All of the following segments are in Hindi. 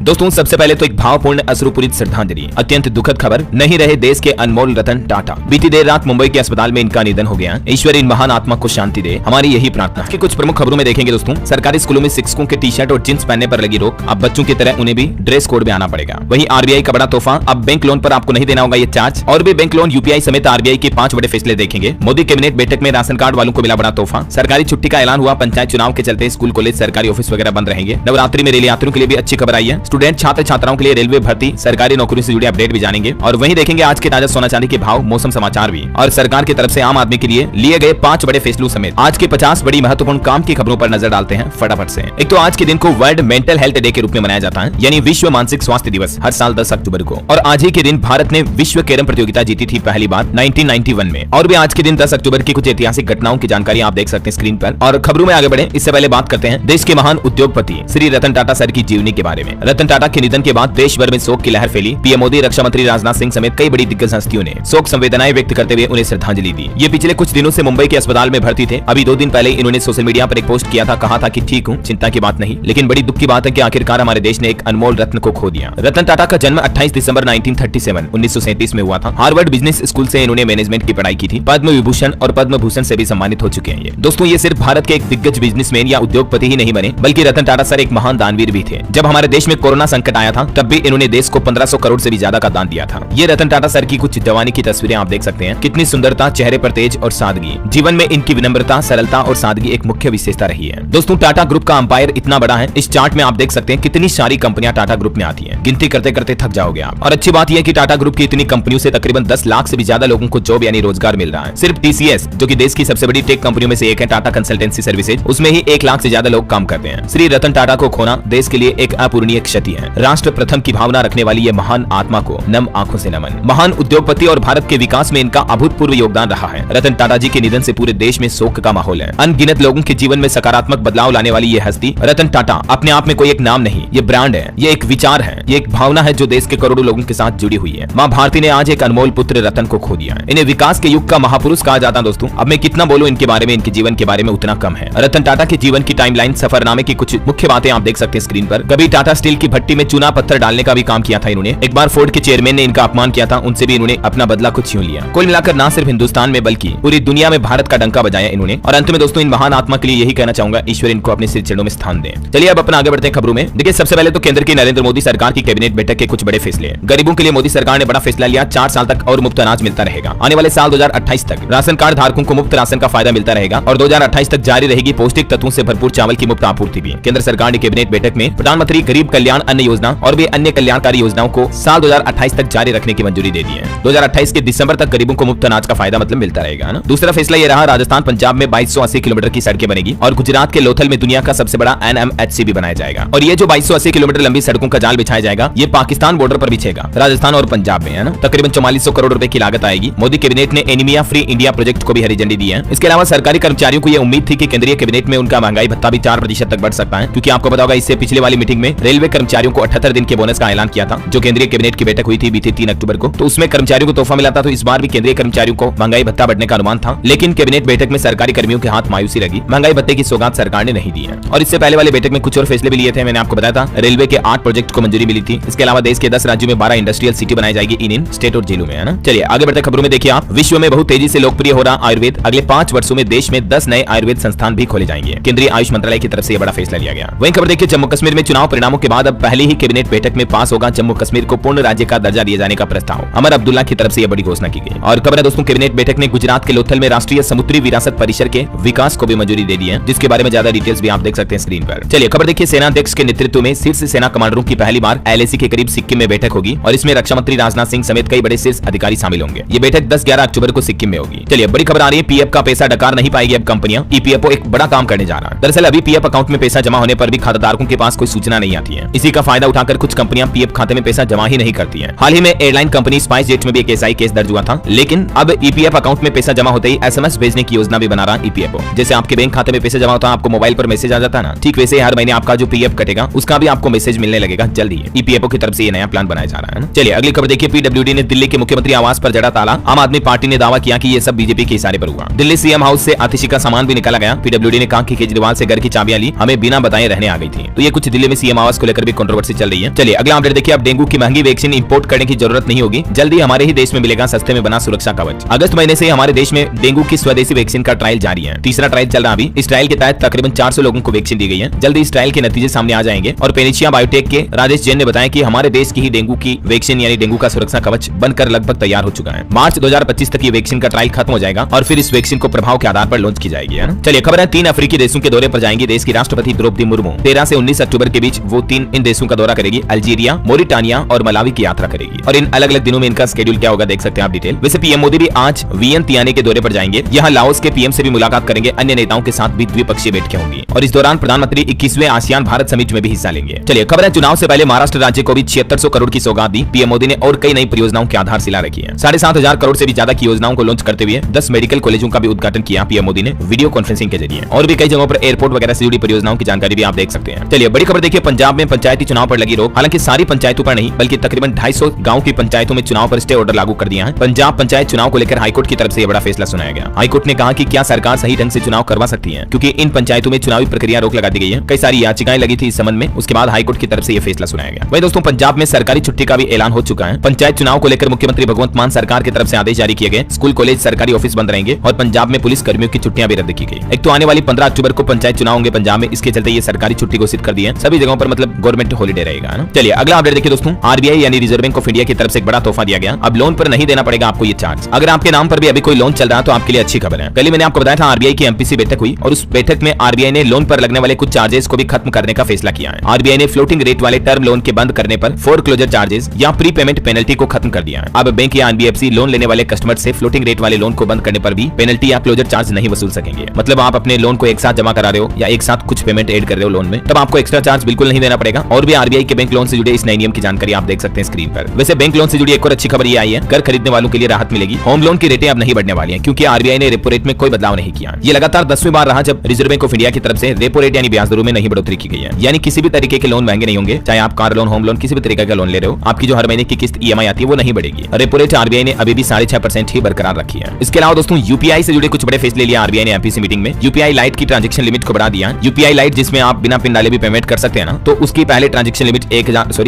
दोस्तों सबसे पहले तो एक भावपूर्ण अश्रुपूरित श्रद्धांजलि। अत्यंत दुखद खबर, नहीं रहे देश के अनमोल रतन टाटा। बीती देर रात मुंबई के अस्पताल में इनका निधन हो गया। ईश्वर इन महान आत्मा को शांति दे, हमारी यही प्रार्थना है। कुछ प्रमुख खबरों में देखेंगे दोस्तों, सरकारी स्कूलों में शिक्षकों के टी शर्ट और जींस पहनने पर लगी रोक, अब बच्चों की तरह उन्हें भी ड्रेस कोड में आना पड़ेगा। वहीं आरबीआई का बड़ा तोहफा, अब बैंक लोन पर आपको नहीं देना होगा ये चार्ज। और भी बैंक लोन, यूपीआई समेत आरबीआई के 5 बड़े फैसले देखेंगे। मोदी कैबिनेट बैठक में राशन कार्ड वालों को मिला बड़ा तोहफा। सरकारी छुट्टी का ऐलान हुआ, पंचायत चुनाव के चलते स्कूल कॉलेज सरकारी ऑफिस वगैरह बंद रहेंगे। नवरात्रि में रेल यात्रियों के लिए भी अच्छी खबर आई है। स्टूडेंट छात्र छात्राओं के लिए रेलवे भर्ती, सरकारी नौकरी से जुड़े अपडेट भी जानेंगे। और वहीं देखेंगे आज के ताजा सोना चांदी के भाव, मौसम समाचार भी, और सरकार की तरफ से आम आदमी के लिए लिए गए 5 बड़े फैसलों समेत आज के 50 बड़ी महत्वपूर्ण काम की खबरों पर नजर डालते हैं फटाफट से। एक तो आज के दिन को वर्ल्ड मेंटल हेल्थ डे के रूप में मनाया जाता है, यानी विश्व मानसिक स्वास्थ्य दिवस, हर साल 10 अक्टूबर को। और आज ही के दिन भारत ने विश्व कैरम प्रतियोगिता जीती थी पहली बार 1991 में। और भी आज के दिन 10 अक्टूबर की कुछ ऐतिहासिक घटनाओं की जानकारी आप देख सकते हैं स्क्रीन पर। और खबरों में आगे बढ़े इससे पहले बात करते हैं देश के महान उद्योगपति श्री रतन टाटा सर की जीवनी के बारे में। रतन टाटा के निधन के बाद देश भर में शोक की लहर फैली। पीएम मोदी, रक्षा मंत्री राजनाथ सिंह समेत कई बड़ी दिग्गज हस्तियों ने शोक संवेदनाएं व्यक्त करते हुए उन्हें श्रद्धांजलि दी। ये पिछले कुछ दिनों से मुंबई के अस्पताल में भर्ती थे। अभी 2 दिन पहले इन्होंने सोशल मीडिया पर एक पोस्ट किया था, कहा था कि ठीक हूँ, चिंता की बात नहीं। लेकिन बड़ी दुख की बात है कि आखिरकार हमारे देश ने एक अनमोल रत्न को खो दिया। रतन टाटा का जन्म 28 दिसंबर 1937 में हुआ था। हार्वर्ड बिजनेस स्कूल से इन्होंने मैनेजमेंट की पढ़ाई की थी। पद्म विभूषण और पद्म भूषण से भी सम्मानित हो चुके हैं ये। दोस्तों ये सिर्फ भारत के एक दिग्गज बिजनेसमैन या उद्योगपति ही नहीं बने, बल्कि रतन टाटा सर एक महान दानवीर भी थे। जब हमारे देश में कोरोना संकट आया था तब भी इन्होंने देश को 1500 करोड़ से भी ज्यादा का दान दिया था। ये रतन टाटा सर की कुछ जवानी की तस्वीरें आप देख सकते हैं। कितनी सुंदरता, चेहरे पर तेज और सादगी। जीवन में इनकी विनम्रता, सरलता और सादगी एक मुख्य विशेषता रही है। दोस्तों टाटा ग्रुप का अंपायर इतना बड़ा है, इस चार्ट में आप देख सकते हैं कितनी सारी कंपनियां टाटा ग्रुप में आती हैं। गिनती करते करते थक जाओगे आप। और अच्छी बात यह है कि टाटा ग्रुप की इतनी कंपनियों से तकरीबन 10 लाख से भी ज्यादा लोगों को जॉब यानी रोजगार मिल रहा है। सिर्फ टीसीएस, जो कि देश की सबसे बड़ी टेक कंपनियों में से एक है, टाटा कंसल्टेंसी सर्विसेज, उसमें ही 1 लाख से ज्यादा लोग काम करते हैं। श्री रतन टाटा को खोना देश के लिए एक अपूरणीय क्षति है। राष्ट्र प्रथम की भावना रखने वाली ये महान आत्मा को नम आंखों से नमन। महान उद्योगपति और भारत के विकास में इनका अभूतपूर्व योगदान रहा है। रतन टाटा जी के निधन से पूरे देश में शोक का माहौल है। अनगिनत लोगों के जीवन में सकारात्मक बदलाव लाने वाली ये हस्ती रतन टाटा अपने आप में कोई एक नाम नहीं, ये ब्रांड है, ये एक विचार है, ये एक भावना है जो देश के करोड़ों लोगों के साथ जुड़ी हुई है। माँ भारती ने आज एक अनमोल पुत्र रतन को खो दिया है। इन्हें विकास के युग का महापुरुष कहा जाता है। दोस्तों अब मैं कितना बोलूं इनके बारे में, इनके जीवन के बारे में उतना कम है। रतन टाटा के जीवन की टाइमलाइन, सफरनामे की कुछ मुख्य बातें आप देख सकते हैं स्क्रीन पर। कभी टाटा स्टील की भट्टी में चूना पत्थर डालने का भी काम किया था इन्होंने। एक बार फोर्ड के चेयरमैन ने इनका अपमान किया था, उनसे भी इन्होंने अपना बदला कुछ छीन लिया। कुल मिलाकर ना सिर्फ हिंदुस्तान में बल्कि पूरी दुनिया में भारत का डंका बजाया इन्होंने। और अंत में दोस्तों इन महान आत्मा के लिए यही कहना चाहूंगा, ईश्वर इनको अपने सिर चरणों में स्थान दे। चलिए अब अपना आगे बढ़ते हैं खबरों में। देखिए सबसे पहले तो केंद्र की नरेंद्र मोदी सरकार की कैबिनेट बैठक के कुछ बड़े फैसले। गरीबों के लिए मोदी सरकार ने बड़ा फैसला लिया, 4 साल तक और मुफ्त अनाज मिलता रहेगा। आने वाले साल 2028 तक राशन कार्ड धारकों को मुफ्त राशन का फायदा मिलता रहेगा। और 2028 तक जारी रहेगी पौष्टिक तत्वों से भरपूर चावल की मुफ्त आपूर्ति भी। केंद्र सरकार ने कैबिनेट बैठक में प्रधानमंत्री गरीब कल्याण अन्न योजना और भी अन्य कल्याणकारी योजनाओं को साल 2028 तक जारी रखने की मंजूरी दे दी है। 2028 के दिसंबर तक गरीबों को मुफ्त अनाज का फायदा मतलब मिलता रहेगा ना। दूसरा फैसला ये रहा, राजस्थान पंजाब में 2280 किलोमीटर की सड़कें बनेगी और गुजरात के लोथल में दुनिया का सबसे बड़ा NMHC भी बनाया जाएगा। और ये जो 2280 किलोमीटर लंबी सड़कों का जाल बिछाया जाएगा, ये पाकिस्तान बॉर्डर पर बिछेगा, राजस्थान और पंजाब में, है ना। तकरीबन 4400 करोड़ रुपए की लागत आएगी। मोदी कैबिनेट ने एनीमिया फ्री इंडिया प्रोजेक्ट को भी हरी झंडी दी है। इसके अलावा सरकारी कर्मचारियों को यह उम्मीद थी कि केंद्रीय कैबिनेट में उनका महंगाई भत्ता भी 4% तक बढ़ सकता है, क्योंकि आपको पता होगा इससे पिछले वाली मीटिंग में रेलवे कर्मचारियों को 78 दिन के बोनस का ऐलान किया था, जो केंद्रीय कैबिनेट की बैठक हुई थी बीते 3 अक्टूबर को। तो उसमें कर्मचारियों को तोहफा मिला था, तो इस बार भी केंद्रीय कर्मचारियों को महंगाई भत्ता बढ़ने का अनुमान था। लेकिन कैबिनेट बैठक में सरकारी कर्मियों के हाथ मायूसी लगी, महंगाई भत्ते की सौगात सरकार ने नहीं दी है। और इससे पहले वाली बैठक में कुछ और फैसले भी लिए थे, मैंने आपको बताया था। रेलवे के 8 प्रोजेक्ट को मंजूरी मिली थी। इसके अलावा देश के 10 राज्यों में 12 इंडस्ट्रियल सिटी बनाई जाएगी इन स्टेट और जिलों में, है ना। चलिए आगे बढ़ते खबरों में। देखिए आप, विश्व में बहुत तेजी से लोकप्रिय हो रहा आयुर्वेद, अगले 5 वर्षों में देश में 10 नए आयुर्वेद संस्थान भी खोले जाएंगे। केंद्रीय आयुष मंत्रालय की तरफ से यह बड़ा फैसला लिया गया। वहीं खबर देखिए, जम्मू कश्मीर में चुनाव परिणामों के बाद अब पहले ही कैबिनेट बैठक में पास होगा जम्मू कश्मीर को पूर्ण राज्य का दर्जा दिए जाने का प्रस्ताव। अमर अब्दुल्ला की तरफ से यह बड़ी घोषणा की गई। और खबर है दोस्तों, कैबिनेट बैठक ने गुजरात के लोथल में राष्ट्रीय समुद्री विरासत परिसर के विकास को भी मंजूरी दे दी है, जिसके बारे में ज्यादा डिटेल्स भी आप देख सकते हैं स्क्रीन पर। चलिए खबर देखिए, सेना अध्यक्ष के नेतृत्व में शीर्ष सेना कमांडरों की पहली बार LAC के करीब सिक्किम में बैठक होगी और इसमें रक्षा मंत्री राजनाथ सिंह समेत कई बड़े शीर्ष अधिकारी शामिल होंगे। ये बैठक 10-11 अक्टूबर को सिक्किम में होगी। चलिए बड़ी खबर आ रही है, पीएफ का पैसा डकार नहीं पाएगी अब कंपनियां। EPFO एक बड़ा काम करने जा रहा है। दरअसल अभी पीएफ अकाउंट में पैसा जमा होने पर भी खाताधारकों के पास कोई सूचना नहीं आती है। इसी का फायदा उठाकर कुछ कंपनियां पीएफ खाते में पैसा जमा ही नहीं करती हैं। हाल ही में एयरलाइन कंपनी स्पाइस जेट में भी एक ऐसा ही केस दर्ज हुआ था। लेकिन अब EPF अकाउंट में पैसा जमा होते ही SMS भेजने की योजना भी बना रहा EPFO। जैसे आपके बैंक खाते में पैसा जमा होता है, आपको मोबाइल पर मैसेज आ जाता है ना, ठीक वैसे हर महीने आपका जो पीएफ कटेगा उसका भी आपको मैसेज मिलने लगेगा जल्द ही। EPFO की तरफ से ये नया प्लान बनाया जा रहा है ना। चलिए अगली खबर देखिए, PWD ने दिल्ली के मुख्यमंत्री आवास पर जड़ा ताला। आम आदमी पार्टी ने दावा किया कि ये सब बीजेपी के इशारे पर हुआ। दिल्ली CM हाउस से आतिशी का सामान भी निकाला गया। PWD ने कहा कि केजरीवाल से घर की चाबियां ली, हमें बिना बताए रहने आ गई थी। तो ये कुछ दिल्ली में CM आवास को लेकर भी कंट्रोवर्सी चल रही है। चलिए अगला अपडेट देखिए। अब डेंगू की महंगी वैक्सीन इंपोर्ट करने की जरूरत नहीं होगी, जल्दी हमारे ही देश में मिलेगा सस्ते में बना सुरक्षा कवच। अगस्त महीने से हमारे देश में डेंगू की स्वदेशी वैक्सीन का ट्रायल जारी है। तीसरा ट्रायल चल रहा अभी। इस ट्रायल के तहत तकरीबन 400 लोगों को वैक्सीन दी गई है। जल्दी इस ट्रायल के नतीजे सामने आ जाएंगे और पेनिशिया बायोटेक के राजेश जैन ने बताया कि हमारे देश की ही डेंगू की वैक्सीन यानी डेंगू का सुरक्षा कवच बनकर लगभग तैयार हो चुका है। मार्च 2025 तक ये वैक्सीन का ट्रायल खत्म हो जाएगा और फिर इस वैक्सीन को प्रभाव के आधार पर लॉन्च की जाएगी, है ना। चलिए खबर है 3 अफ्रीकी देशों के दौरे पर जाएंगी देश की राष्ट्रपति द्रौपदी मुर्मू। 13 से 19 अक्टूबर के बीच वो 3 इन देशों का दौरा करेगी। अल्जीरिया, मोरिटानिया और मलावी की यात्रा करेगी और इन अलग अलग दिनों में इनका शेड्यूल क्या होगा देख सकते हैं आप डिटेल। वैसे पीएम मोदी भी आज वियंतियाने के दौरे पर जाएंगे। यहाँ लाओस के पीएम से भी मुलाकात करेंगे। अन्य नेताओं के साथ भी द्विपक्षीय बैठकें होंगी और इस दौरान प्रधानमंत्री 21वें आसियान भारत समिट में भी हिस्सा लेंगे। चलिए खबर है चुनाव से पहले महाराष्ट्र राज्य को भी 7600 करोड़ की सौगात दी। पीएम मोदी ने और कई नई परियोजनाओं की आधारशिला रखी है। 7500 करोड़ से भी ज्यादा की योजनाओं को लॉन्च करते हुए 10 मेडिकल कॉलेजों का भी उद्घाटन किया पीएम मोदी ने वीडियो कॉन्फ्रेंसिंग के जरिए। और भी कई जगहों पर एयरपोर्ट वगैरह से जुड़ी परियोजनाओं की जानकारी भी आप देख सकते हैं। चलिए बड़ी खबर देखिए। पंजाब में पंचायती चुनाव पर लगी रोक। हालांकि सारी पंचायतों पर नहीं बल्कि तकरीबन 250 गांव की पंचायतों में चुनाव पर स्टे ऑर्डर लागू कर दिया है। पंजाब पंचायत चुनाव को लेकर हाईकोर्ट की तरफ से यह बड़ा फैसला सुनाया गया। हाईकोर्ट ने कहा कि क्या सरकार सही ढंग से चुनाव करवा सकती है, क्योंकि इन पंचायतों में चुनावी प्रक्रिया रोक लगा दी गई है। कई सारी याचिकाएं लगी थी इस संबंध में। उसके बाद हाईकोर्ट की तरफ से यह फैसला सुनाया गया। वहीं दोस्तों पंजाब में सरकारी छुट्टी का भी ऐलान हो चुका है। पंचायत चुनाव को लेकर मुख्यमंत्री भगवंत मान सरकार की तरफ से आदेश जारी किए गए। स्कूल, कॉलेज, सरकारी ऑफिस बंद रहेंगे और पंजाब में पुलिस कर्मियों की छुट्टियां भी रद्द की गई। एक तो आने वाली 15 अक्टूबर को पंचायत चुनाव होंगे पंजाब में, इसके चलते ये सरकारी छुट्टी घोषित कर दी है। सभी जगहों पर मतलब गवर्नमेंट हॉलीडे रहेगा ना। चलिए अगला अपडेट देखिए दोस्तों। आरबीआई यानी रिजर्व बैंक ऑफ इंडिया की तरफ से एक बड़ा तोहफा दिया गया। अब लोन पर नहीं देना पड़ेगा आपको ये चार्ज। अगर आपके नाम पर भी अभी कोई लोन चल रहा है तो आपके लिए अच्छी खबर है। कल मैंने आपको बताया था आरबीआई की एमपीसी बैठक हुई और उस बैठक में आरबीआई ने लोन पर लगने वाले कुछ चार्जेस को भी खत्म करने का फैसला किया है। आरबीआई ने फ्लोटिंग रेट वाले टर्म लोन के बंद करने पर फोरक्लोजर चार्जेस या प्री पेमेंट पेनल्टी को खत्म कर दिया है। अब बैंक या एनबीएफसी लोन लेने वाले कस्टमर से फ्लोटिंग रेट वाले लोन को बंद करने पर भी पेनल्टी या क्लोजर चार्ज नहीं वसूल सकेंगे। मतलब आप अपने लोन को एक साथ जमा करा रहे हो या एक साथ कुछ पेमेंट ऐड कर रहे हो लोन में, तब आपको एक्स्ट्रा चार्ज बिल्कुल नहीं देना पड़ेगा। और भी आरबीआई के बैंक लोन से जुड़े इस नए नियम की जानकारी आप देख सकते हैं स्क्रीन पर। वैसे बैंक लोन से जुड़ी एक और अच्छी खबर ये आई है, घर खरीदने वालों के लिए राहत मिलेगी। होम लोन की रेटें अब नहीं बढ़ने वाली हैं क्योंकि आरबीआई ने रेपो रेट में कोई बदलाव नहीं किया। ये लगातार 10वीं बार रहा जब रिजर्व बैंक ऑफ इंडिया की तरफ से रेपो रेट यानी ब्याज दरों में नहीं बढ़ोतरी की गई है। यानी किसी भी तरीके के लोन महंगे नहीं होंगे, चाहे आप कार लोन, होम लोन, किसी भी तरीके का लोन ले रहे हो, आपकी जो हर महीने की किस्त ईएमआई आती है वो नहीं बढ़ेगी। रेपो रेट आरबीआई ने अभी भी 6.5% ही बरकरार रखी है। इसके अलावा दोस्तों यूपीआई से जुड़े कुछ बड़े फैसले लिए आरबीआई ने एमपीसी मीटिंग में। यूपीआई लाइट की ट्रांजैक्शन लिमिट को बढ़ा दिया। यूपीआई लाइट जिसमें आप बिना पिन डाले भी पेमेंट कर सकते हैं ना, तो उसकी पहले ट्रांजैक्शन लिमिट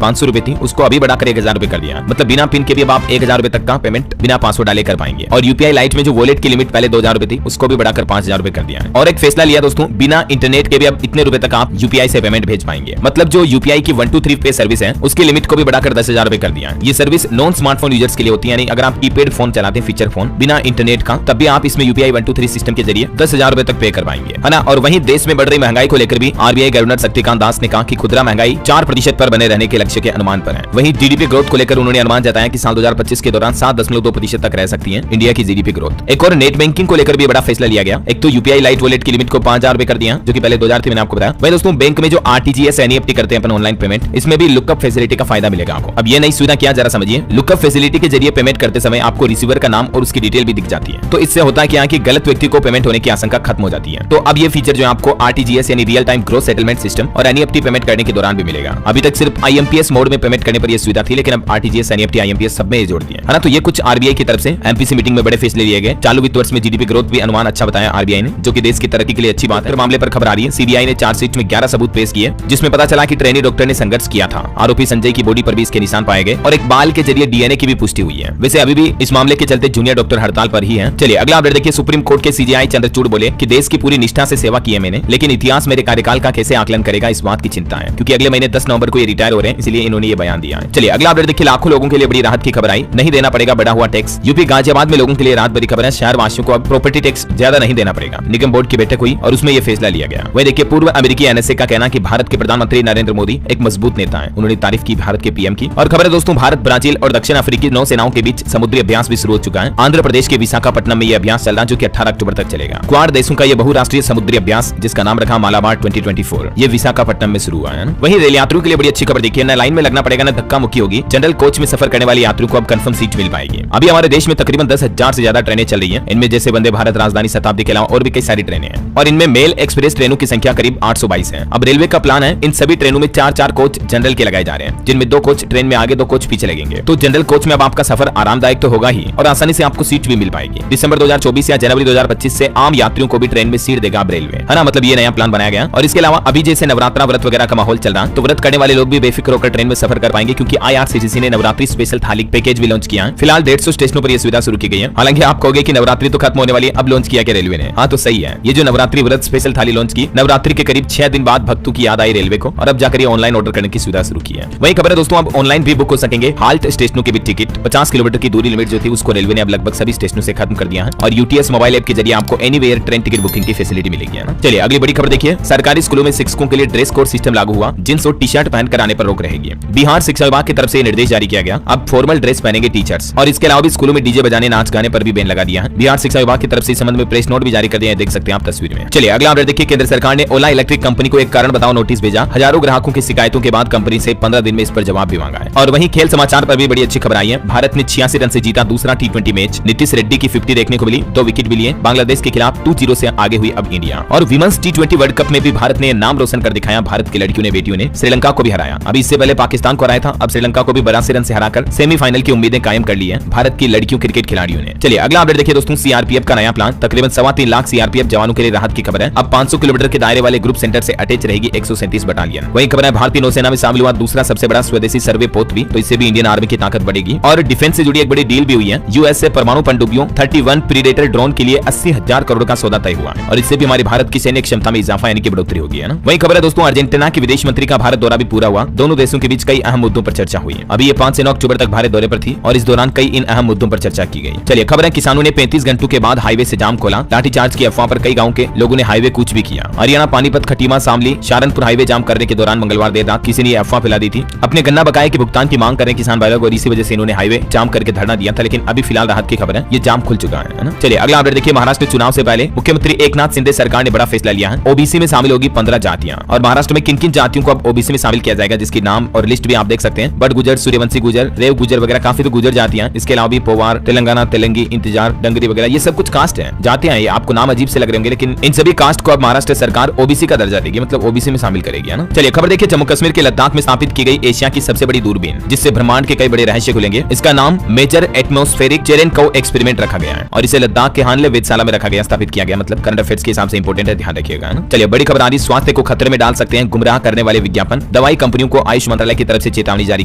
500 रुपए थी, उसको अभी बढ़ाकर 1000 रुपए कर दिया। मतलब बिना पिन के भी अब आप 1000 रुपए तक का पेमेंट बिना पासवर्ड डाले कर पाएंगे। और यूपीआई लाइट में जो वॉलेट की लिमिट पहले 2000 रुपए थी उसको भी बढ़ाकर 5000 रुपए कर दिया है। और एक फैसला लिया दोस्तों, बिना इंटरनेट के भी अब इतने रुपए तक आप यूपीआई से पेमेंट भेज पाएंगे। मतलब जो यूपीआई की 123 पे सर्विस है उसकी लिमिट को भी बढ़ाकर 10,000 रुपए कर दिया है। ये सर्विस नॉन स्मार्टफोन यूजर्स के लिए होती है, यानी अगर आप कीपैड फोन चलाते हैं फीचर फोन बिना इंटरनेट का, तब भी आप इसमें यूपीआई 123 सिस्टम के जरिए 10,000 रुपए तक पे कर पाएंगे, है ना। और वहीं देश में बढ़ रही महंगाई को लेकर भी आरबीआई गवर्नर शक्तिकांत दास ने कहा कि खुदरा महंगाई 4% पर बने रहने के लक्ष्य के अनुमान पर है। वहीं जीडीपी ग्रोथ को लेकर उन्होंने अनुमान जताया कि साल 2025 के दौरान 7.2% तक रह सकती है इंडिया की जीडीपी ग्रोथ। एक और नेट बैंकिंग को लेकर भी बड़ा फैसला लिया गया। एक तो यूपीआई लाइट वॉलेट की लिमिट को 5000 रुपए कर दिया, जो कि पहले 2000 थी, मैंने आपको बताया। वही दोस्तों बैंक में जो आरटीजीएस एनईएफटी करते हैं अपन ऑनलाइन पेमेंट, इसमें भी लुकअप फैसिलिटी का फायदा मिलेगा आपको। अब ये नई सुविधा क्या जरा समझिए। लुकअप फैसिलिटी के जरिए पेमेंट करते समय आपको रिसीवर का नाम और उसकी डिटेल भी दिख जाती है। तो इससे होता है क्या कि गलत व्यक्ति को पेमेंट होने की आशंका खत्म हो जाती है। तो अब ये फीचर जो है आपको आरटीजीएस यानी real time gross settlement system और एनईएफटी पेमेंट करने के दौरान भी मिलेगा। अभी तक सिर्फ आईएमपीएस मोड में पेमेंट करने पर यह सुविधा थी, लेकिन अब आरटीजीएस, एनईएफटी, आईएमपीएस सब में जोड़ दिया है ना। तो ये कुछ आरबीआई की तरफ से एमपीसी मीटिंग में बड़े फैसले लिए गए। चालू वित्त वर्ष में जीडीपी ग्रोथ भी अनुमान अच्छा बताया आरबीआई ने, जो कि देश की तरक्की के लिए अच्छी बात है। मामले पर खबर आ रही है, सीबीआई ने चार्जशीट में 11 सबूत पेश किए, जिसमें पता चला कि ट्रेनी डॉक्टर ने संघर्ष किया था। आरोपी संजय की बॉडी पर भी इसके निशान पाए गए और एक बाल के जरिए डीएनए की भी पुष्टि हुई है। वैसे अभी भी इस मामले के चलते जूनियर डॉक्टर हड़ताल पर ही है। चलिए अगला अपडेट देखिए। सुप्रीम कोर्ट के सीजेआई चंद्रचूड़ बोले कि देश की पूरी निष्ठा से सेवा की है मैंने, लेकिन इतिहास मेरे कार्यकाल का कैसे आकलन करेगा इस बात की चिंता है, क्योंकि अगले महीने 10 नवंबर को ये रिटायर हो रहे हैं, इसलिए इन्होंने ये बयान दिया है। चलिए अगला अपडेट देखिए। लाखों लोगों के लिए बड़ी राहत की खबर आई, नहीं देना पड़ेगा बढ़ा हुआ टैक्स। यूपी गाजियाबाद में लोगों के लिए राहत भरी खबर है, शहर वासियों को अब प्रॉपर्टी टैक्स ज्यादा नहीं देना पड़ेगा। निगम बोर्ड की बैठक हुई और उसमें यह फैसला लिया गया। वही देखिए, पूर्व अमेरिकी एनएसए का कहना कि भारत के प्रधानमंत्री नरेंद्र मोदी एक मजबूत नेता है। उन्होंने तारीफ की भारत के पीएम की। और खबर है दोस्तों, भारत, ब्राजील और दक्षिण अफ्रीकी नौसेनाओं के बीच समुद्री अभ्यास भी शुरू हो चुका है। आंध्र प्रदेश के विशाखापट्टनम में यह अभ्यास चल रहा है, जो कि 18 अक्टूबर तक चलेगा। क्वाड देशों का यह बहुराष्ट्रीय समुद्री अभ्यास, जिसका नाम रखा मालाबार 2024, ये विशाखापट्टनम में शुरू हुआ है। वहीं रेल यात्रियों के लिए बड़ी अच्छी खबर देखिए, न लाइन में लगना पड़ेगा न धक्का मुक्की होगी। जनरल कोच में सफर करने वाले यात्रियों को अब कंफर्म सीट मिल पाएगी। अभी हमारे देश में तकरीबन 10,000 से ज्यादा ट्रेनें चल रही हैं। इनमें जैसे वंदे भारत, राजधानी, शताब्दी के अलावा और भी कई सारी ट्रेनें हैं। और इनमें मेल, एक्सप्रेस, शेष ट्रेनों की संख्या करीब 822 है। अब रेलवे का प्लान है इन सभी ट्रेनों में 4-4 कोच जनरल के लगाए जा रहे हैं, जिनमें 2 कोच ट्रेन में आगे 2 कोच पीछे लगेंगे। तो जनरल कोच में अब आपका सफर आरामदायक तो होगा ही और आसानी से आपको सीट भी मिल पाएगी। दिसंबर 2024 या जनवरी 2025 से आम यात्रियों को भी ट्रेन में सीट देगा अब रेलवे, है ना। मतलब ये नया प्लान बनाया गया। और इसके अलावा अभी जैसे नवरात्रा व्रत वगैरह का माहौल चल रहा है, तो व्रत करने वाले लोग भी बेफिक्र होकर ट्रेन में सफर कर पाएंगे, क्योंकि IRCTC ने नवरात्रि स्पेशल थाली पैकेज भी लॉन्च किया है। फिलहाल 150 स्टेशनों पर यह सुविधा शुरू की गई है। हालांकि आप कहोगे कि नवरात्रि तो खत्म होने वाली है, अब लॉन्च किया क्या रेलवे ने। हाँ तो सही है, ये जो नवरात्रि व्रत स्पेशल थाली लॉन्च की, नवरात्रि के करीब 6 दिन बाद भक्तों की याद आई रेलवे को और अब जाकर ये ऑनलाइन ऑर्डर करने की सुविधा शुरू की है। वही खबर है दोस्तों, अब ऑनलाइन भी बुक हो सकेंगे हाल्ट स्टेशनों के भी टिकट। 50 किलोमीटर की दूरी लिमिट जो थी उसको रेलवे ने अब लगभग सभी स्टेशनों से खत्म कर दिया है और UTS मोबाइल ऐप के जरिए आपको एनीवेयर ट्रेन टिकट बुकिंग की फैसिलिटी मिलेगी, है ना। चलिए अगली बड़ी खबर देखिए, सरकारी स्कूलों में शिक्षकों के लिए ड्रेस कोड सिस्टम लागू हुआ, जींस और टी-शर्ट पहनकर आने पर रोक रहेगी। बिहार शिक्षा विभाग की तरफ से निर्देश जारी किया गया, अब फॉर्मल ड्रेस पहनेंगे टीचर्स और इसके अलावा भी स्कूलों में डीजे बजाने नाच गाने पर भी बैन लगा दिया है। बिहार शिक्षा विभाग की तरफ से इस संबंध में प्रेस नोट भी जारी कर दिया है, देख सकते हैं आप तस्वीर में। चलिए अगला अपडेट देखिए, केंद्र सरकार ने ओला इलेक्ट्रिक कंपनी को एक कारण बताओ नोटिस भेजा। हजारों ग्राहकों की शिकायतों के बाद कंपनी से 15 दिन में इस पर जवाब भी मांगा है। और वहीं खेल समाचार पर भी बड़ी अच्छी खबर आई है, भारत ने 86 रन से जीता दूसरा T20 मैच। नीतीश रेड्डी की 50 देखने को मिली, 2 विकेट भी लिए। बांग्लादेश के खिलाफ 2-0 से आगे हुई अब इंडिया। और विमेंस T20 वर्ल्ड कप में भी भारत ने नाम रोशन कर दिखाया, भारत की लड़कियों ने बेटियों ने श्रीलंका को भी हराया। अभी इससे पहले पाकिस्तान को हराया था, अब श्रीलंका को भी 82 रन से हराकर सेमीफाइनल की उम्मीदें कायम कर ली है भारत की लड़कियों क्रिकेट खिलाड़ियों ने। चलिए अगला अपडेट देखिए दोस्तों, CRPF का नया प्लान, तकरीबन 3.25 लाख CRPF जवानों के लिए राहत की खबर है। अब 500 किलोमीटर के दायरे वाले ग्रुप सेंटर से अटैच रहेगी 137 बटालियन। वही खबर है, भारतीय नौसेना में शामिल हुआ दूसरा सबसे बड़ा स्वदेशी सर्वे पोत भी, तो इससे भी इंडियन आर्मी की ताकत बढ़ेगी। और डिफेंस से जुड़ी एक बड़ी डील भी हुई है, US से परमाणु पनडुब्बियों 31 प्रीडेटर ड्रोन के लिए 80,000 करोड़ का सौदा तय हुआ और इससे भी हमारी भारत की सैन्य क्षमता में इजाफा यानी कि बढ़ोतरी होगी, है ना। वही खबर है दोस्तों, अर्जेंटीना के विदेश मंत्री का भारत दौरा भी पूरा हुआ, दोनों देशों के बीच कई अहम मुद्दों पर चर्चा हुई। अभी ये 5 से 9 अक्टूबर तक भारत दौरे पर थी और इस दौरान कई इन अहम मुद्दों पर चर्चा की गई। चलिए खबर है, किसानों ने 35 घंटों के बाद हाईवे से जाम खोला, लाठीचार्ज की अफवाह पर कई गाँव के लोगों ने हाईवे कूच भी किया। हरियाणा पानीपत खटीमा शामली शारनपुर हाईवे जाम करने के दौरान मंगलवार देर रात किसी ने अफवाह फैला दी थी। अपने गन्ना बकाये के भुगतान की मांग करें किसान भाइयों को, इसी वजह से इन्होंने हाईवे जाम करके धरना दिया था, लेकिन अभी फिलहाल राहत की खबर है, ये जाम खुल चुका है ना। चलिए अगला अपडेट देखिए, महाराष्ट्र चुनाव से पहले मुख्यमंत्री एकनाथ शिंदे सरकार ने बड़ा फैसला लिया है, OBC में शामिल होगी 15 जातियां। और महाराष्ट्र में किन किन जातियों को अब OBC में शामिल किया जाएगा, जिसकी नाम और लिस्ट भी आप देख सकते हैं। बट गुजर, सूर्यवंशी गुजर, रेव गुजर वगैरह काफी तो गुजर जातियां। इसके अलावा भी पोवार, तेलंगाना, तेलंगी, इंतजार, डंगरी वगैरह ये सब कुछ कास्ट है, जातियां। ये आपको नाम अजीब से लग रहे होंगे, लेकिन इन सभी कास्ट को अब महाराष्ट्र सरकार OBC का दर्जा देगी, मतलब OBC में शामिल करेगी, है ना। चलिए खबर देखिए, जम्मू कश्मीर के लद्दाख में स्थापित की गई एशिया की सबसे बड़ी दूरबीन, जिससे ब्रह्मांड के कई बड़े रहस्य खुलेंगे। इसका नाम मेजर एटमॉस्फेरिक चेरेनकोव एक्सपेरिमेंट रखा गया है और इसे लद्दाख के हानले वेधशाला में रखा गया, स्थापित किया गया, मतलब करंट अफेयर्स के हिसाब से इंपोर्टेंट है, ध्यान रखिएगा ना। चलिए बड़ी खबर आ रही, स्वास्थ्य को खतरे में डाल सकते हैं गुमराह करने वाले विज्ञापन। दवाई कंपनियों को आयुष मंत्रालय की तरफ से चेतावनी जारी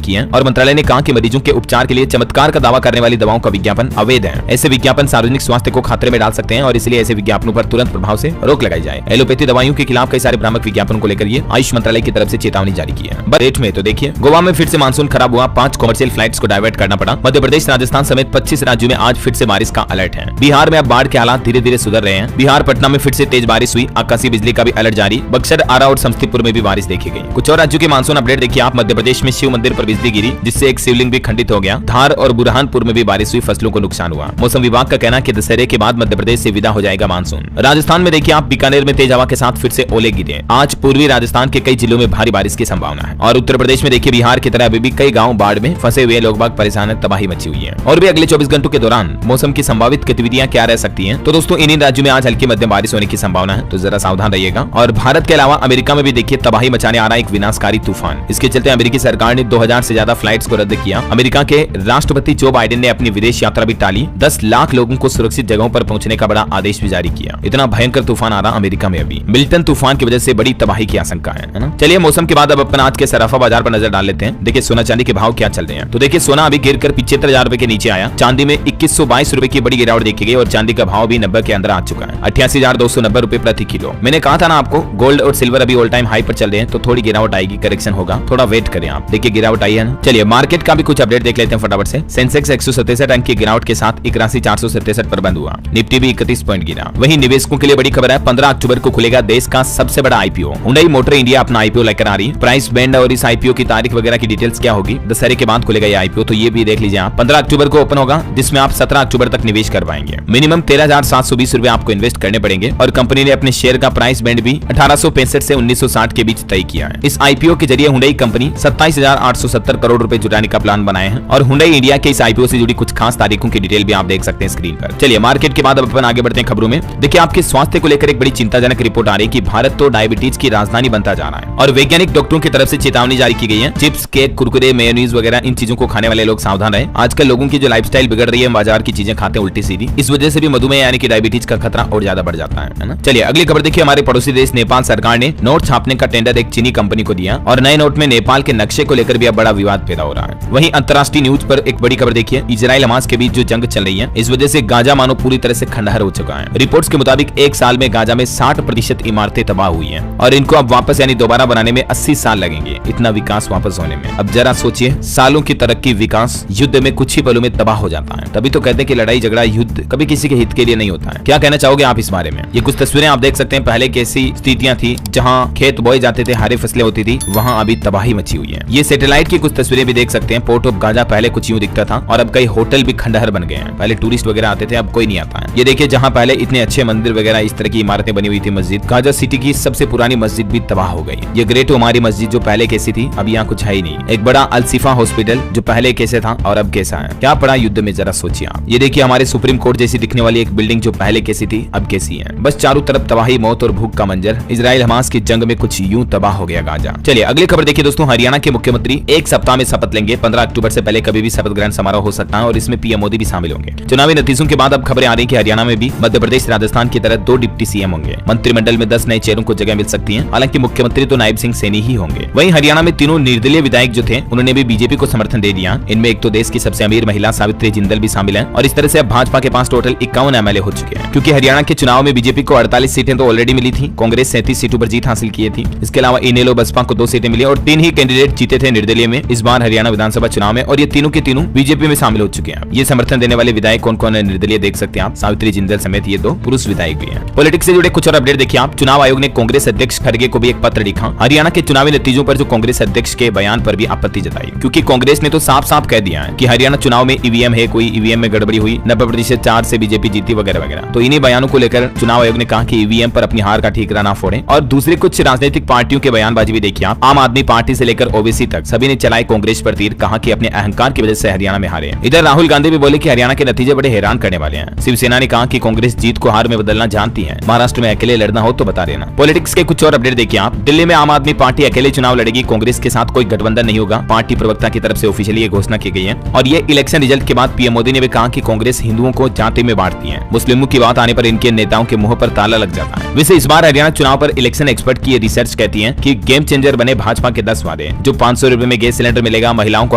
की है और मंत्रालय ने कहा कि मरीजों के उपचार के लिए चमत्कार का दावा करने वाली दवाओं का विज्ञापन अवैध है। ऐसे विज्ञापन सार्वजनिक स्वास्थ्य को खतरे में डाल सकते हैं और इसलिए ऐसे विज्ञापनों पर तुरंत प्रभाव से रोक लगाई जाए। एलोपैथी दवाइयों के खिलाफ कई सारे भ्रामक विज्ञापनों को लेकर ये आयुष मंत्रालय की तरफ से चेतावनी जारी की है। बट में तो देखिए, गोवा में फिर से मानसून खराब हुआ, 5 कमर्शियल फ्लाइट्स को डाइवर्ट करना पड़ा। मध्य प्रदेश, राजस्थान समेत 25 राज्यों में आज फिर से बारिश का अलर्ट है। बिहार में अब बाढ़ के हालात धीरे धीरे सुधर रहे हैं। बिहार पटना में फिर से तेज बारिश हुई, आकाशीय बिजली का भी अलर्ट जारी। बक्सर, आरा और समस्तीपुर में भी बारिश देखी गई। कुछ और राज्यों के मानसून अपडेट देखिए आप। मध्य प्रदेश में शिव मंदिर पर बिजली गिरी, जिससे एक शिवलिंग भी खंडित हो गया। धार और बुरहानपुर में भी बारिश हुई, फसलों को नुकसान हुआ। मौसम विभाग का कहना है कि दशहरे के बाद मध्य प्रदेश से विदा हो जाएगा मानसून। राजस्थान में देखिए आप, बीकानेर में तेज हवा के साथ फिर से ओले गिरे। आज पूर्वी राजस्थान के कई जिलों में भारी बारिश की संभावना है। और उत्तर प्रदेश में देखिए, बिहार की तरह अभी भी कई गाँव बाढ़ में फंसे हुए लोग बाग परेशान है, तबाही मची हुई है। और भी अगले 24 घंटों के दौरान मौसम की संभावित गतिविधियां क्या रह सकती हैं, तो दोस्तों इन राज्यों में आज हल्की मध्यम बारिश होने की संभावना है, तो जरा सावधान रहिएगा। और भारत के अलावा अमेरिका में भी देखिए तबाही मचाने आ रहा है एक विनाशकारी तूफान। इसके चलते अमेरिकी सरकार ने 2000 से ज्यादा फ्लाइट्स को रद्द किया। अमेरिका के राष्ट्रपति जो बाइडेन ने अपनी विदेश यात्रा भी टाली। 10 लाख लोगों को सुरक्षित जगहों पर पहुंचने का बड़ा आदेश भी जारी किया। इतना भयंकर तूफान आ रहा अमेरिका में अभी। मिल्टन तूफान की वजह से बड़ी तबाही की आशंका है ना। चलिए मौसम के बाद अब अपन आज के सराफा बाजार पर नजर डाल लेते हैं। देखिए सोना चांदी के भाव क्या चल रहे हैं। तो देखिए सोना अभी गिरकर 75,000 रुपए के नीचे आया। चांदी में 2122 रुपए की बड़ी गिरावट देखी गई और चांदी का भाव भी 90 के अंदर आ चुका है, 88,290 रुपए प्रति किलो। मैंने कहा था ना आपको, गोल्ड और सिल्वर अभी ऑल टाइम हाई पर चल रहे हैं, तो थोड़ी गिरावट आएगी, करेक्शन होगा, थोड़ा वेट करें आप। देखिए गिरावट आई है ना। चलिए मार्केट का भी कुछ अपडेट देख लेते हैं फटाफट से। सेंसेक्स 167 अंक की गिरावट के साथ 81,467 पर बंद हुआ। निफ्टी भी 31 पॉइंट गिरा। वहीं निवेशकों के लिए बड़ी खबर है, 15 अक्टूबर को खुलेगा देश का सबसे बड़ा आईपीओ। हुंडई मोटर इंडिया अपना आईपीओ लेकर आ रही है। प्राइस बैंड और इस आईपीओ की तारीख वगैरह की डिटेल्स क्या होगी, दशहरे के बाद खुलेगा ये आईपीओ, तो ये भी देख लीजिए आप। 15 अक्टूबर को ओपन होगा, जिसमें आप 17 अक्टूबर तक निवेश कर पाएंगे। मिनिमम 13,720 रुपए आपको इन्वेस्ट करने पड़ेंगे और कंपनी ने अपने शेयर का प्राइस बैंड भी 1865 से 1960 के बीच तय किया है। इस आईपीओ के जरिए हुंडई कंपनी 27,870 करोड़ रुपए जुटाने का प्लान बनाए हैं और हुंडई इंडिया के इस आईपीओ से जुड़ी कुछ खास तारीखों की डिटेल भी आप देख सकते हैं स्क्रीन पर। चलिए मार्केट के बाद अब अपन आगे बढ़ते हैं खबरों में। देखिए आपके स्वास्थ्य को लेकर एक बड़ी चिंता चिंताजनक रिपोर्ट आ रही है कि भारत तो डायबिटीज की राजधानी बनता जा रहा है और वैज्ञानिक डॉक्टरों की तरफ से चेतावनी जारी की गई है। चिप्स, केक, कुरकुरे, मेयोनीज वगैरह इन चीजों को खाने वाले लोग सावधान रहे। आजकल लोगों की जो लाइफस्टाइल बिगड़ रही है, बाजार की चीजें खाते हैं उल्टी सीधी, इस वजह से भी मधुमेह यानी कि डायबिटीज का खतरा और ज्यादा बढ़ जाता है ना। चलिए अगली खबर देखिए। हमारे पड़ोसी देश नेपाल सरकार ने नोट छापने का टेंडर एक चीनी कंपनी को दिया और नए नोट में नेपाल के नक्शे को लेकर भी अब बड़ा विवाद पैदा हो रहा है। वहीं अंतर्राष्ट्रीय न्यूज पर एक बड़ी खबर देखिए। इजराइल हमास के बीच जो जंग चल रही है, इस वजह से गाजा मानो पूरी तरह से खंडहर हो चुका है। रिपोर्ट्स के मुताबिक एक साल में गाजा में 60% इमारतें तबाह हुई हैं और इनको अब वापस यानी दोबारा बनाने में 80 साल लगेंगे, इतना विकास वापस होने में। अब जरा सोचिए, सालों की तरक्की विकास युद्ध में कुछ ही पलों में तबाह हो जाता है। तभी तो कहते हैं कि लड़ाई झगड़ा युद्ध कभी किसी के हित के लिए नहीं होता है। क्या कहना चाहोगे आप इस बारे में? ये कुछ तस्वीरें आप देख सकते हैं। पहले कैसी स्थितियां थी, जहां खेत बोए जाते थे, हरी फसलें होती थी, वहां अभी तबाही मची हुई है। ये सैटेलाइट की कुछ तस्वीरें भी देख सकते हैं। पोर्ट ऑफ गाजा पहले कुछ यूं दिखता था और अब कई होटल भी खंडहर बन गए हैं। पहले टूरिस्ट वगैरह आते थे, अब कोई नहीं आता है। ये देखिए, जहां पहले इतने अच्छे मंदिर वगैरह इस तरह की इमारतें बनी हुई थी, मस्जिद, गाजा सिटी की सबसे पुरानी मस्जिद भी तबाह हो गई। ये ग्रेट उमारी मस्जिद जो पहले कैसी थी, अब यहाँ कुछ है ही नहीं। एक बड़ा अल-शिफा हॉस्पिटल जो पहले कैसे था और अब कैसा है, क्या पड़ा युद्ध में, जरा सोचिए आप। ये देखिए, हमारे सुप्रीम कोर्ट जैसी दिखने वाली एक बिल्डिंग जो पहले कैसी थी अब कैसी है। बस चारों तरफ तबाही, मौत और भूख का मंजर। इजराइल हमास की जंग में कुछ यूं तबाह हो गया गाजा। चलिए अगली खबर देखिए दोस्तों। हरियाणा के मुख्यमंत्री एक सप्ताह में शपथ लेंगे। 15 अक्टूबर से पहले कभी भी शपथ ग्रहण समारोह हो सकता है और इसमें पीएम मोदी भी शामिल होंगे। चुनावी नतीजों के बाद अब खबरें आ रही कि हरियाणा में भी मध्य प्रदेश, राजस्थान की तरह 2 डिप्टी सीएम होंगे। मंत्रिमंडल में 10 नए चेहरों को जगह मिल सकती है। हालांकि मुख्यमंत्री तो नायब सिंह सैनी ही होंगे। वहीं हरियाणा में तीनों निर्दलीय विधायक जो थे, उन्होंने भी बीजेपी को समर्थन दे दिया। इनमें एक तो देश की सबसे अमीर महिला सावित्री जिंदल भी शामिल है और इस तरह से अब भाजपा के पास टोटल 51 एमएलए हो चुके हैं। क्योंकि हरियाणा के चुनाव में बीजेपी को 48 सीटें तो ऑलरेडी मिली थी, कांग्रेस 37 सीटों पर जीत हासिल की थी। इसके अलावा इनेलो बसपा को 2 सीटें मिली और 3 ही कैंडिडेट जीते थे निर्दलीय में इस बार हरियाणा विधानसभा चुनाव में, और ये तीनों के तीनों बीजेपी में शामिल हो चुके हैं। ये समर्थन देने वाले विधायक कौन कौन है निर्दलीय देख सकते हैं आप। सावित्री जिंदल समेत ये 2 पुरुष विधायक भी हैं। पॉलिटिक्स से जुड़े कुछ और अपडेट देखिए आप। चुनाव आयोग ने कांग्रेस अध्यक्ष खड़गे को भी एक पत्र लिखा हरियाणा के चुनावी नतीजों पर जो कांग्रेस अध्यक्ष के बयान पर भी आपत्ति जताई। क्योंकि कांग्रेस ने तो साफ साफ कह दिया है कि हरियाणा चुनाव में ईवीएम है, कोई ईवीएम में गड़बड़ी हुई, 90% चार से बीजेपी जीती वगैरह वगैरह। तो इन्हीं बयानों को लेकर चुनाव आयोग ने कहा कि ईवीएम पर अपनी हार का ठीकरा ना फोड़ें। और दूसरे कुछ राजनीतिक पार्टियों के बयानबाजी भी देखिए आप। आम आदमी पार्टी से लेकर ओबीसी तक सभी ने चलाए कांग्रेस पर तीर, कहा कि अपने अहंकार की वजह से हरियाणा में हारे हैं। इधर राहुल गांधी भी बोले कि हरियाणा के नतीजे बड़े हैरान करने वाले हैं। शिवसेना ने कहा कि कांग्रेस जीत को हार में बदलना जानती है, महाराष्ट्र में अकेले लड़ना हो तो बता देना। पॉलिटिक्स के कुछ और अपडेट देखिए आप। दिल्ली में आम आदमी पार्टी अकेले चुनाव लड़ेगी, कांग्रेस के साथ कोई गठबंधन नहीं होगा। पार्टी प्रवक्ता की तरफ से ऑफिशियली ये घोषणा की गई है। और ये इलेक्शन रिजल्ट के बाद पीएम मोदी ने भी कहा कि कांग्रेस हिंदुओं को जाति में बांटती है। मुस्लिमों की बात आने पर इनके नेताओं के मुंह पर ताला लग जाता है। वैसे इस बार हरियाणा चुनाव पर इलेक्शन एक्सपर्ट की रिसर्च कहती है कि गेम चेंजर बने भाजपा के 10 वादे, जो 500 रुपए में गैस सिलेंडर मिलेगा, महिलाओं को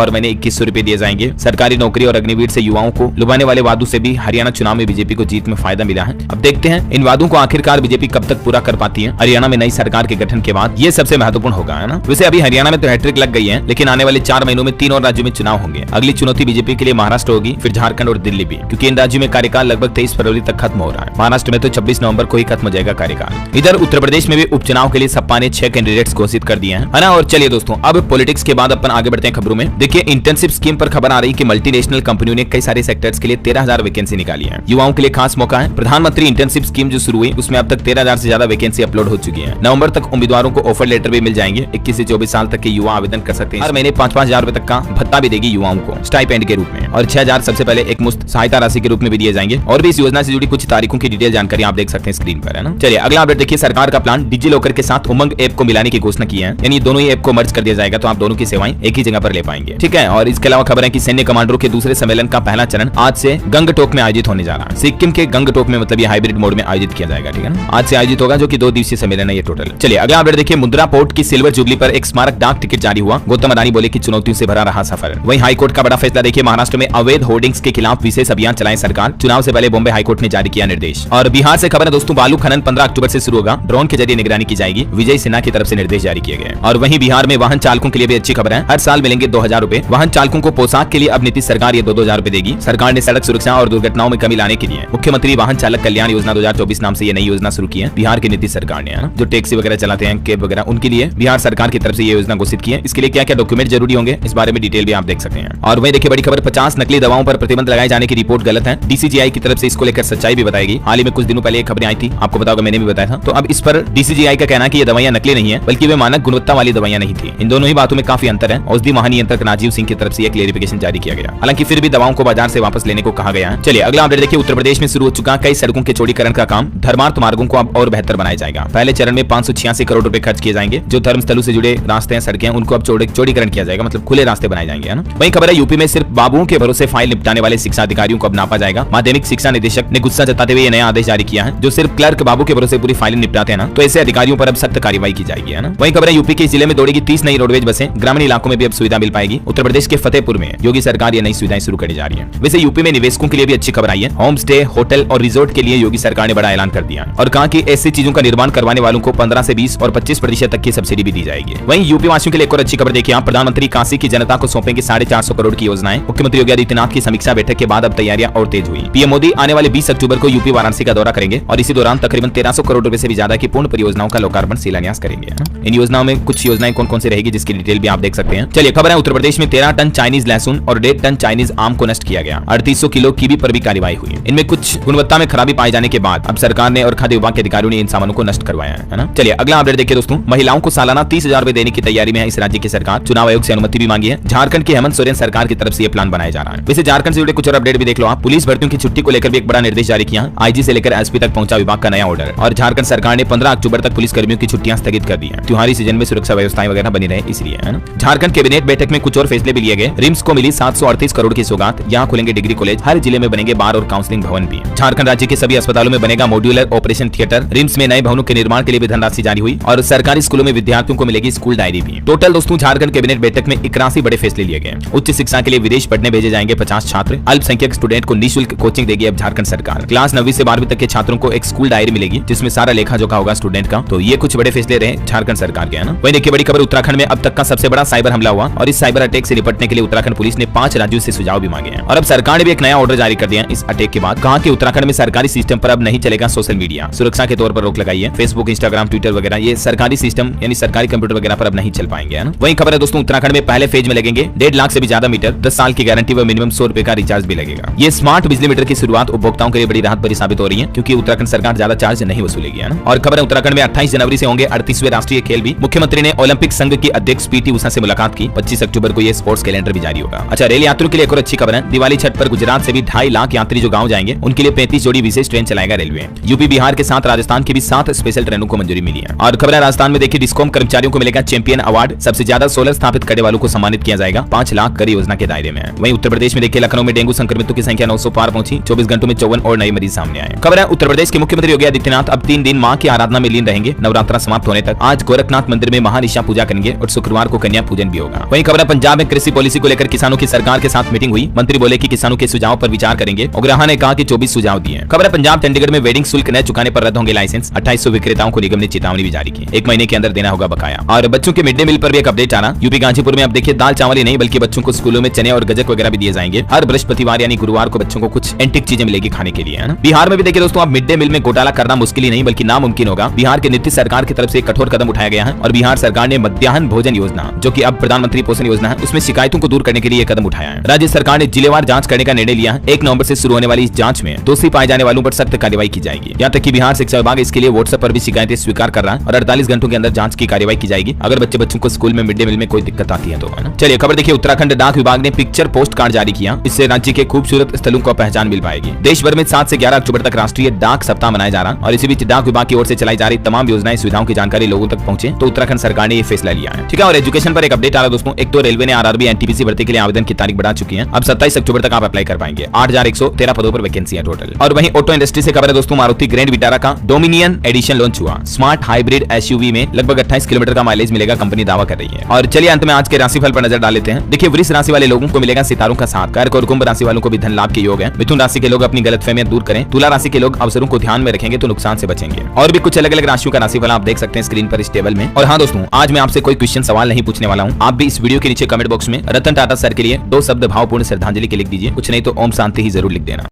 हर महीने 2100 रुपए दिए जाएंगे, सरकारी नौकरी और अग्निवीर से युवाओं को लुभाने वाले वादों से भी हरियाणा चुनाव में बीजेपी को जीत में फायदा मिला है। अब देखते हैं इन वादों को आखिरकार बीजेपी कब तक पूरा कर पाती है। हरियाणा में नई सरकार के गठन के बाद ये सबसे महत्वपूर्ण होगा, है ना। वैसे अभी हरियाणा में तो हैट्रिक लग गई है, लेकिन आने वाले 4 महीनों में 3 और राज्यों में चुनाव होंगे। अगली चुनौती बीजेपी के लिए महाराष्ट्र होगी, फिर झारखंड और दिल्ली भी, क्योंकि इन राज्यों में कार्यकाल लगभग 23 फरवरी तक खत्म हो रहा है। महाराष्ट्र में तो 26 नवंबर को ही खत्म हो जाएगा कार्यकाल। इधर उत्तर प्रदेश में भी उपचुनाव के लिए सपा ने 6 कैंडिडेट्स घोषित कर दिए हैं, है ना। और चलिए दोस्तों, अब पॉलिटिक्स के बाद अपन आगे बढ़ते हैं खबरों में। देखिए, इंटर्नशिप स्कीम पर खबर आ रही कि मल्टीनेशनल कंपनियों ने कई सारे सेक्टर्स के लिए 13,000 वैकेंसी निकाली है। युवाओं के लिए खास मौका है। प्रधानमंत्री इंटर्नशिप स्कीम जो शुरू हुई, उसमें अब तक 13,000 से ज्यादा वैकेंसी अपलोड हो चुकी है। नवंबर तक उम्मीदवारों को ऑफर लेटर भी मिल जाएंगे। 21 से 24 साल तक के युवा आवेदन कर सकते हैं। हर महीने 5-5 हजार रुपए तक का भत्ता भी देगी युवाओं को स्टाइपेंड के रूप में, और 6,000 सबसे पहले एक मुफ्त सहायता राशि के रूप में भी दिए जाएंगे। और भी इस योजना से जुड़ी कुछ तारीखों की डिटेल जानकारी आप देख सकते हैं स्क्रीन पर, है ना। चलिए अगला अपडेट देखिए। सरकार का प्लान डिजी लॉकर के साथ उमंग ऐप को मिलाने की घोषणा की है, यानी दोनों ही ऐप को मर्ज कर दिया जाएगा, तो आप दोनों की सेवाएं एक ही जगह पर ले पाएंगे, ठीक है। और इसके अलावा खबर है कि सैन्य कमांडरों के दूसरे सम्मेलन का पहला चरण आज से गंगटोक में आयोजित होने जा रहा है। सिक्किम के गंगटोक में, मतलब ये हाइब्रिड मोड में आयोजित किया जाएगा, ठीक है ना। आज से आयोजित होगा, जो कि 2 दिवसीय सम्मेलन है ये टोटल। चलिए अगला अपडेट देखिए। मुद्रा पोर्ट की सिल्वर जुबली पर एक स्मारक डाक टिकट जारी हुआ। गौतम अडानी बोले कि चुनौतियों से भरा रहा सफर। वहीं हाईकोर्ट का बड़ा फैसला देखिए। महाराष्ट्र में अवैध होर्डिंग्स के खिलाफ विशेष अभियान चलाए सरकार। चुनाव से पहले बॉम्बे हाईकोर्ट ने जारी किया निर्देश। और बिहार से खबर है दोस्तों, बालू खनन 15 अक्टूबर से शुरू होगा। ड्रोन के जरिए निगरानी की जाएगी। विजय सिन्हा की तरफ से निर्देश जारी किए गए। और वहीं बिहार में वाहन चालकों के लिए भी अच्छी खबर है। हर साल मिलेंगे 2,000 रुपए। वाहन चालकों को पोशाक के लिए अब नीतीश सरकार ये 2,000 रुपए देगी। सरकार ने सड़क सुरक्षा और दुर्घटनाओं में कमी लाने के लिए मुख्यमंत्री वाहन चालक कल्याण योजना 2024 नाम से ये नई योजना शुरू की है बिहार की नीतीश सरकार ने, जो टैक्सी वगैरह चलाते हैं, कैब वगैरह, उनके लिए बिहार सरकार की तरफ से ये योजना घोषित की है। इसके लिए क्या क्या डॉक्यूमेंट जरूरी होंगे, इस बारे में डिटेल भी आप देख सकते हैं। और वहीं देखिए बड़ी खबर, 50 नकली दवाओं पर प्रतिबंध लगाए जाने की रिपोर्ट गलत है। डीसीजीआई की तरफ से इसको लेकर सच्चाई भी बताएगी। हाल ही में कुछ दिनों पहले एक खबरें आई थी, आपको बताओगे, मैंने भी बताया था। तो अब इस पर डीसीजीआई का कहना है कि ये दवाइयां नकली नहीं है, बल्कि वे मानक गुणवत्ता वाली दवाइयां नहीं थी। इन दोनों ही बातों में काफी अंतर है। औषधि महानियंत्रक राजीव सिंह की तरफ से क्लेरिफिकेशन जारी किया गया। हालांकि फिर भी दवाओं को बाजार से वापस लेने को कहा गया है। चलिए अगला अपडेट देखिए। उत्तर प्रदेश में शुरू हो चुका कई सड़कों के चौड़ीकरण का काम। धर्मार्थ मार्गों को अब और बेहतर बनाया जाएगा। पहले चरण में 586 करोड़ रुपए खर्च किए जाएंगे। जो धर्म स्थलों से जुड़े रास्ते हैं, सड़कें, उनको अब चौड़ीकरण किया जाएगा, मतलब खुले रास्ते बनाए जाएंगे, है ना। वहीं खबर है यूपी में सिर्फ बाबुओं के भरोसे फाइल निपटाने वाले शिक्षा अधिकारियों को अब नापा जाएगा। माध्यमिक शिक्षा निदेशक ने गुस्सा जताते हुए नया आदेश जारी किया है। जो सिर्फ क्लर्क बाबू के भरोसे पूरी फाइलें निपटाते हैं ना, तो ऐसे अधिकारियों पर अब सख्त कार्रवाई की जाएगी, है ना। वहीं खबर है यूपी के जिले में दौड़ेगी 30 नई रोडवेज बसें। ग्रामीण इलाकों में भी अब सुविधा मिल पाएगी। उत्तर प्रदेश के फतेहपुर में योगी सरकार ये नई सुविधाएं शुरू करने जा रही है। वैसे यूपी में निवेशकों के लिए भी अच्छी खबर आई है। होम स्टे, होटल और रिजॉर्ट के लिए योगी सरकार ने बड़ा ऐलान कर दिया और कहा कि ऐसी चीजों का निर्माण करवाने वालों को 15 से 20 और 25% तक की सब्सिडी भी दी जाएगी। वहीं यूपी वासियों के लिए एक और अच्छी खबर देखिए आप, प्रधानमंत्री काशी की जनता को सौंपेंगे 450 करोड़ की योजनाएं। मुख्यमंत्री योगी आदित्यनाथ की समीक्षा बैठक के बाद अब तैयारियां और तेज हुई। पीएम मोदी आने वाले 20 अक्टूबर को यूपी वाराणसी का दौरा करेंगे और इसी दौरान तकरीबन 1300 करोड़ रुपए से भी ज्यादा की पूर्ण परियोजनाओं का लोकार्पण शिलान्यास करेंगे। इन योजनाओं में कुछ योजनाएं कौन कौन सी रहेगी जिसकी डिटेल भी आप देख सकते हैं। चलिए खबर है उत्तर प्रदेश में 13 टन चाइनीज लहसुन और 1.5 टन चाइनीज आम को नष्ट किया गया। 3800 किलो कीवी पर भी कार्रवाई हुई। इनमें कुछ गुणवत्ता में खराबी पाए जाने के बाद अब सरकार ने और खाद्य विभाग के अधिकारियों ने इन सामानों को नष्ट करवाया है ना। चलिए अगला अपडेट देखिए दोस्तों, महिलाओं को सालाना 30,000 रुपए देने की तैयारी में है इस राज्य की सरकार। चुनाव आयोग से अनुमति भी मांगी है। झारखंड की हेमंत सोरेन सरकार की तरफ से यह प्लान बनाया जा रहा है। वैसे झारखंड से जुड़े कुछ और अपडेट भी देख लो आप। पुलिस भर्तियों की छुट्टी को लेकर भी एक बड़ा निर्देश जारी किया। आईजी से लेकर एसपी तक पहुंचा विभाग का नया ऑर्डर। और झारखंड सरकार ने 15 अक्टूबर तक पुलिस कर्मियों की छुट्टियां स्थगित कर दी है। त्योहारी सीजन में सुरक्षा व्यवस्थाएं वगैरह बनी रहे इसलिए, है ना। झारखंड कैबिनेट बैठक में कुछ और फैसले भी लिए गए। रिम्स को मिली 738 करोड़ की सौगात। यहाँ खुलेंगे डिग्री कॉलेज। हर जिले में बनेंगे बार और काउंसलिंग भवन भी। झारखंड राज्य के सभी अस्पतालों में बनेगा मॉड्यूलर ऑपरेशन थिएटर। रिम्स में नए भवनों के निर्माण के लिए भी धनराशि जारी हुई और सरकारी स्कूलों में विद्यार्थियों को मिलेगी स्कूल डायरी भी। टोटल दोस्तों झारखंड कैबिनेट बैठक में 81 बड़े फैसले लिए गए। उच्च शिक्षा के लिए विदेश पढ़ने भेजे जाएंगे 50 छात्र। अल्पसंख्यक स्टूडेंट को निःशुल्क कोचिंग देगी अब झारखंड सरकार। क्लास 9वीं से 12वीं तक के छात्रों को एक स्कूल डायरी मिलेगी जिसमें सारा लेखा जोखा होगा स्टूडेंट का। तो ये कुछ बड़े फैसले रहे झारखंड सरकार के, है ना। वहीं देखिए बड़ी खबर, उत्तराखंड में अब तक का सबसे बड़ा साइबर हमला हुआ और इस साइबर अटैक से निपटने के लिए उत्तराखंड पुलिस ने 5 राज्यों से सुझाव भी मांगे हैं। और अब सरकार ने भी एक नया ऑर्डर जारी कर दिया इस अटैक के बाद। कहा कि उत्तराखंड में सरकारी सिस्टम पर अब नहीं चलेगा सोशल मीडिया। सुरक्षा के तौर पर रोक लगाई है। फेसबुक, इंस्टाग्राम, ट्विटर वगैरह ये सरकारी सिस्टम यानी सरकारी कंप्यूटर वगैरह पर अब नहीं चल पाएंगे, है ना। वहीं खबर है दोस्तों, उत्तराखंड में पहले फेज में लगेंगे 1.5 लाख से भी ज्यादा मीटर। 10 साल की गारंटी व मिनिमम 100 रुपए का रिचार्ज भी लगेगा। ये स्मार्ट बिजली मीटर की शुरुआत उपभोक्ताओं के लिए बड़ी राहत भरी साबित हो रही है क्योंकि उत्तराखंड सरकार ज्यादा चार्ज नहीं वसूलेगी, है ना। और खबर है उत्तराखंड में 28 जनवरी से होंगे 38वें राष्ट्रीय खेल भी। मुख्यमंत्री ने ओलंपिक संघ की अध्यक्ष पीटी उषा से मुलाकात की। 25 अक्टूबर को ये स्पोर्ट्स कैलेंडर भी जारी होगा। अच्छा, रेल यात्रियों के लिए एक और अच्छी खबर है। दिवाली छठ पर गुजरात से भी 2.5 लाख यात्री जो गाँव जाएंगे उनके लिए 35 जोड़ी विशेष ट्रेन चलाएगा रेलवे। यूपी बिहार के साथ राजस्थान की भी 7 स्पेशल ट्रेनों को मंजूरी मिली है। और खबर है राजस्थान में देखिए डिस्कॉम कर्मचारियों को मिलेगा चैंपियन अवार्ड। सबसे ज्यादा सोलर स्थापित करने वालों को सम्मानित किया जाएगा। 5 लाख कर योजना के दायरे में है। वहीं उत्तर प्रदेश में देखिए लखनऊ में डेंगू संक्रमितों की संख्या 900 पार पहुंची। 24 घंटों में 54 और नए मरीज सामने आए। खबर है उत्तर प्रदेश के मुख्यमंत्री योगी आदित्यनाथ अब 3 दिन मां की आराधना में लीन रहेंगे नवरात्रा समाप्त होने तक। आज गोरखनाथ मंदिर में महानिशा पूजा करेंगे और शुक्रवार को कन्या पूजन भी होगा। वहीं खबर है पंजाब में कृषि पॉलिसी को लेकर किसानों की सरकार के साथ मीटिंग हुई। मंत्री बोले कि किसानों के सुझाव पर विचार करेंगे। उग्राहा ने कहा कि 24 सुझाव दिए। खबर है पंजाब चंडीगढ़ में वेडिंग शुल्क न चुकाने पर रद्द होंगे लाइसेंस। 2800 विक्रेताओं को निगम ने चेतावनी भी जारी की। 1 महीने के अंदर देना होगा बकाया। और बच्चों के मिड डे मील पर भी एक अपडेट आ रहा। यूपी गाजीपुर में अब देखिए दाल चावल ही नहीं बल्कि बच्चों को स्कूलों में चने और गजक वगैरह भी दिए जाएंगे। हर बृहस्पतिवार यानी गुरुवार को बच्चों को कुछ एंटिक चीजें मिलेगी खाने के लिए, है ना। बिहार में भी देखिए दोस्तों अब मिड डे मील में घोटाला करना मुश्किल ही नहीं बल्कि नामुमकिन होगा। बिहार के नीतीश सरकार की तरफ से कठोर कदम उठाया गया है और बिहार सरकार ने मध्याह्न भोजन योजना जो कि अब प्रधानमंत्री पोषण योजना है उसमें शिकायतों को दूर करने के लिए कदम उठाया है। राज्य सरकार ने जिलेवार जांच करने का निर्णय लिया है। 1 नवंबर से शुरू होने वाली इस जांच में दोषी पाए जाने वालों पर सख्त कार्रवाई की जाएगी। यहाँ तक कि बिहार शिक्षा विभाग इसके लिए व्हाट्सएप पर भी शिकायतें स्वीकार कर रहा है और 48 घंटों के अंदर जांच की कार्रवाई की जाएगी अगर बच्चों को स्कूल में मिड डे मील में कोई दिक्कत आती है तो, है ना। चलिए खबर देखिए उत्तराखंड डाक विभाग ने पिक्चर पोस्ट कार्ड जारी किया। इससे राज्य के खूबसूरत स्थलों को पहचान मिल पाएगी। देश भर में 7 से 11 अक्टूबर तक राष्ट्रीय डाक सप्ताह मनाया जा रहा और इसी बीच डाक विभाग की ओर से चलाई जा रही तमाम योजनाएं सुविधाओं की जानकारी लोगों तक पहुंचे तो उत्तराखंड सरकार ने ये फैसला लिया है। ठीक है। और एजुकेशन पर एक अपडेट आ रहा है दोस्तों। एक तो रेलवे ने आरआरबी एनटीपीसी भर्ती के लिए आवेदन की तारीख बढ़ा चुकी है। अब 27 अक्टूबर तक आप अप्लाई कर पाएंगे। 8113 पदों पर वैकेंसी है टोटल। और वहीं ऑटो इंडस्ट्री से खबर है दोस्तों, मारुति ग्रैंड विटारा का डोमिनियन एडिशन लॉन्च हुआ। स्मार्ट हाइब्रिड एसयूवी में लगभग 28 किलोमीटर का माइलेज मिलेगा, कंपनी दावा कर रही है। और चलिए अंत में आज के राशिफल पर नजर डाल लेते हैं। देखिए वृष राशि वाले लोगों को मिलेगा सितारों का साथ। कर्क और कुंभ राशि वालों को भी धन लाभ के योग है। मिथुन राशि के लोग अपनी गलतफहमियां दूर करें। तुला राशि के लोग अवसरों को ध्यान में रखेंगे तो नुकसान से बचेंगे। और भी कुछ अलग अलग राशियों का राशिफल आप देख सकते हैं स्क्रीन पर इस टेबल में। और हाँ दोस्तों, आज मैं आपसे कोई क्वेश्चन सवाल नहीं पूछने वाला हूँ। आप भी इस वीडियो के नीचे कमेंट बॉक्स में रतन टाटा सर के लिए 2 शब्द भावपूर्ण श्रद्धांजलि के लिख दीजिए। कुछ नहीं तो ओम शांति ही जरूर लिख देना।